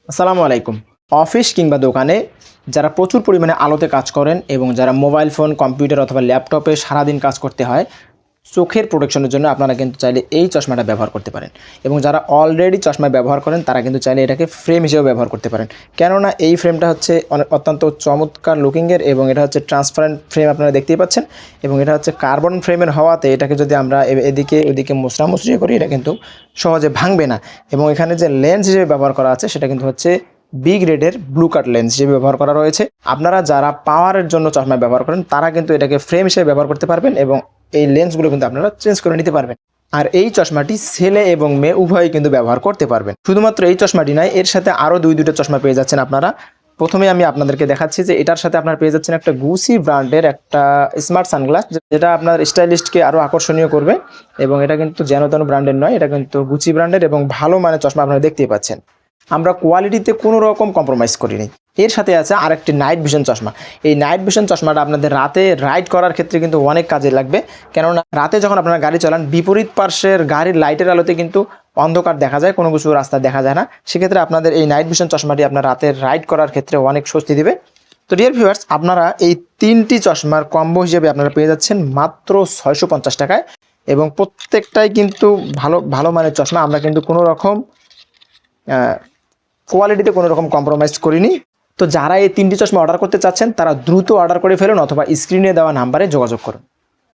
আসসালামু আলাইকুম। অফিস কিংবা দোকানে যারা প্রচুর পরিমাণে আলোতে কাজ করেন এবং যারা মোবাইল ফোন, কম্পিউটার অথবা ল্যাপটপে সারাদিন কাজ করতে হয়, চোখের প্রোটেকশনের জন্য আপনারা কিন্তু চাইলে এই চশমাটা ব্যবহার করতে পারেন। এবং যারা অলরেডি চশমা ব্যবহার করেন তারা কিন্তু চাইলে এটাকে ফ্রেম হিসেবে ব্যবহার করতে পারেন। কেননা এই ফ্রেমটা হচ্ছে অত্যন্ত চমৎকার লুকিংয়ের এবং এটা হচ্ছে ট্রান্সপারেন্ট ফ্রেম, আপনারা দেখতেই পাচ্ছেন। এবং এটা হচ্ছে কার্বন ফ্রেমের হওয়াতে এটাকে যদি আমরা এদিকে ওদিকে মুচড়ামুচড়ি করি, এটা কিন্তু সহজে ভাঙবে না। এবং এখানে যে লেন্স হিসেবে ব্যবহার করা আছে সেটা কিন্তু হচ্ছে বি গ্রেডের ব্লু কাট লেন্স হিসেবে ব্যবহার করা রয়েছে। আপনারা যারা পাওয়ারের জন্য চশমা ব্যবহার করেন তারা কিন্তু এটাকে ফ্রেম হিসেবে ব্যবহার করতে পারবেন এবং এই লেন্সগুলো কিন্তু আপনারা চেঞ্জ করে নিতে পারবেন। আর এই চশমাটি ছেলে এবং মেয়ে উভয়ই কিন্তু ব্যবহার করতে পারবেন। শুধুমাত্র এই চশমাটি নয়, এর সাথে আরও দুইটা চশমা পেয়ে যাচ্ছেন আপনারা। প্রথমে আমি আপনাদেরকে দেখাচ্ছি যে এটার সাথে আপনারা পেয়ে যাচ্ছেন একটা গুচি ব্র্যান্ডের একটা স্মার্ট সানগ্লাস, যেটা আপনার স্টাইলিস্টকে আরও আকর্ষণীয় করবে। এবং এটা কিন্তু যেন তেন ব্র্যান্ডের নয়, এটা কিন্তু গুচি ব্র্যান্ডের এবং ভালো মানের চশমা আপনারা দেখতেই পাচ্ছেন। আমরা কোয়ালিটিতে কোনো রকম কম্প্রোমাইজ করিনি। এর সাথে আছে আরেকটি নাইট ভিশন চশমা। এই নাইট ভিশন চশমাটা আপনাদের রাতে রাইড করার ক্ষেত্রে কিন্তু অনেক কাজে লাগবে। কেননা রাতে যখন আপনারা গাড়ি চালান, বিপরীত পার্শ্বের গাড়ির লাইটের আলোতে কিন্তু অন্ধকার দেখা যায়, কোনো কিছু রাস্তা দেখা যায় না। সেক্ষেত্রে আপনাদের এই নাইট ভিশন চশমাটি আপনার রাতে রাইড করার ক্ষেত্রে অনেক স্বস্তি দিবে। তো ডিয়ার ভিউয়ার্স, আপনারা এই তিনটি চশমার কম্বো হিসেবে আপনারা পেয়ে যাচ্ছেন মাত্র 650 টাকায়। এবং প্রত্যেকটাই কিন্তু ভালো ভালো মানের চশমা। আমরা কিন্তু কোনো রকম কোয়ালিটিতে কোনো রকম কম্প্রোমাইজ করিনি। তো যারা এই তিনটি চশমা অর্ডার করতে চাচ্ছেন তারা দ্রুত অর্ডার করে ফেলুন অথবা স্ক্রিনে দেওয়া নাম্বারে যোগাযোগ করুন।